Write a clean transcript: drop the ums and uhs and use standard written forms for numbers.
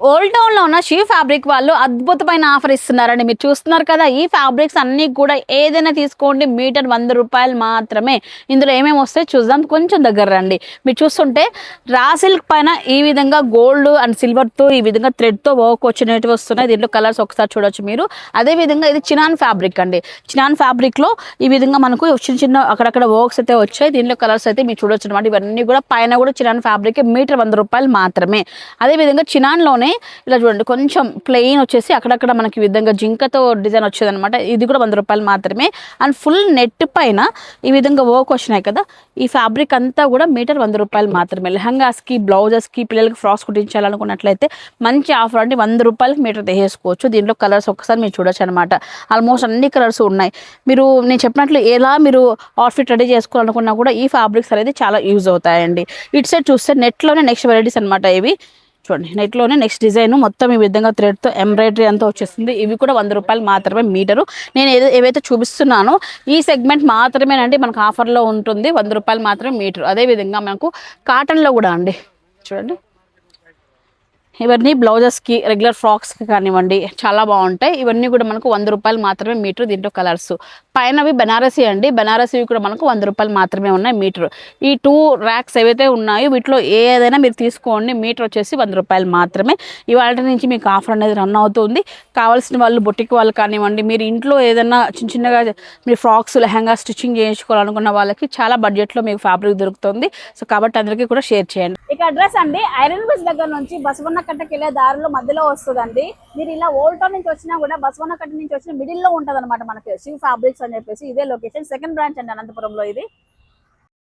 Old town లో ఉన్న she fabric వాళ్ళు అద్భుతమైన ఆఫర్ ఇస్తున్నారండి. మీరు చూస్తున్నారు కదా, ఈ ఫ్యాబ్రిక్స్ అన్ని కూడా ఏదైనా తీసుకోండి, మీటర్ 100 రూపాయలు మాత్రమే. ఇందులో ఏమేమి వస్తాయి చూద్దాం, కొంచెం దగ్గర రండి. మీరు చూస్తుంటే రా సిల్క్ పైన ఈ విధంగా గోల్డ్ అండ్ సిల్వర్ తో ఈ విధంగా థ్రెడ్ తో వర్క్ వచ్చినట్టు వస్తున్నాయి. దీంట్లో కలర్స్ ఒకసారి చూడొచ్చు మీరు. అదే విధంగా ఇది చినాన్ ఫ్యాబ్రిక్ అండి. చినాన్ ఫ్యాబ్రిక్ లో ఈ విధంగా మనకు చిన్న చిన్న అక్కడక్కడ వర్క్స్ అయితే వచ్చాయి. దీంట్లో కలర్స్ అయితే మీరు చూడొచ్చు అనమాట. ఇవన్నీ కూడా పైన కూడా చినాన్ ఫ్యాబ్రిక్, మీటర్ 100 రూపాయలు మాత్రమే. అదే విధంగా చినాన్ లోనే ఇలా చూడండి, కొంచెం ప్లెయిన్ వచ్చేసి అక్కడక్కడ మనకి విధంగా జింకతో డిజైన్ వచ్చేది అనమాట. ఇది కూడా 100 రూపాయలు మాత్రమే. అండ్ ఫుల్ నెట్ పైన ఈ విధంగా వర్క్ వచ్చినాయి కదా, ఈ ఫ్యాబ్రిక్ అంతా కూడా మీటర్ 100 రూపాయలు మాత్రమే. లెహంగాస్ కి, బ్లౌజెస్ కి, పిల్లలకి ఫ్రాక్స్ కుట్టించాలనుకున్నట్లయితే మంచి ఆఫర్ అండి. 100 రూపాయలకి మీటర్ తీసేసుకోవచ్చు. దీంట్లో కలర్స్ ఒకసారి మీరు చూడొచ్చు అనమాట. ఆల్మోస్ట్ అన్ని కలర్స్ ఉన్నాయి. మీరు నేను చెప్పినట్లు ఎలా మీరు అవుట్ఫిట్ రెడీ చేసుకోవాలనుకున్నా కూడా ఈ ఫ్యాబ్రిక్స్ అనేది చాలా యూజ్ అవుతాయండి. ఇటు సైడ్ చూస్తే నెట్లోనే నెక్స్ట్ వెరైటీస్ అనమాట ఇవి. చూడండి, నెట్లోనే నెక్స్ట్ డిజైన్ మొత్తం ఈ విధంగా థ్రెడ్తో ఎంబ్రాయిడరీ అంతా వచ్చేస్తుంది. ఇవి కూడా 100 రూపాయలు మాత్రమే మీటరు. నేను ఏవైతే చూపిస్తున్నానో ఈ సెగ్మెంట్ మాత్రమేనండి మనకు ఆఫర్లో ఉంటుంది. 100 రూపాయలు మాత్రమే మీటరు. అదేవిధంగా మనకు కాటన్లో కూడా అండి, చూడండి ఇవన్నీ బ్లౌజెస్కి, రెగ్యులర్ ఫ్రాక్స్కి కానివ్వండి చాలా బాగుంటాయి. ఇవన్నీ కూడా మనకు 100 రూపాయలు మాత్రమే మీటర్. దీంట్లో కలర్స్ పైనవి బెనారసీ అండి. బెనారసీవి కూడా మనకు 100 రూపాయలు మాత్రమే ఉన్నాయి మీటర్. ఈ 2 ర్యాక్స్ ఏవైతే ఉన్నాయో వీటిలో ఏదైనా మీరు తీసుకోండి, మీటర్ వచ్చేసి 100 రూపాయలు మాత్రమే. ఇవాళ నుంచి మీకు ఆఫర్ అనేది రన్ అవుతుంది. కావాల్సిన వాళ్ళు బొటిక్ వాళ్ళు కానివ్వండి, మీరు ఇంట్లో ఏదైనా చిన్న చిన్నగా మీరు ఫ్రాక్స్, లెహంగా స్టిచ్చింగ్ చేయించుకోవాలనుకున్న వాళ్ళకి చాలా బడ్జెట్లో మీకు ఫ్యాబ్రిక్ దొరుకుతుంది. సో కాబట్టి అందరికీ కూడా షేర్ చేయండి. ఇక అడ్రస్ అండి, ఐరన్ బ్రిడ్జ్ దగ్గర నుంచి బసవన్న కట్టకి వెళ్ళే దారిలో మధ్యలో వస్తుందండి. మీరు ఇలా ఓల్డ్ టౌన్ నుంచి వచ్చినా కూడా బసవన్న కట్ట నుంచి వచ్చిన మిడిల్ లో ఉంటది అనమాట మనకి షీ ఫ్యాబ్రిక్స్ అని చెప్పేసి. ఇదే లొకేషన్, సెకండ్ బ్రాంచ్ అండి అనంతపురంలో ఇది.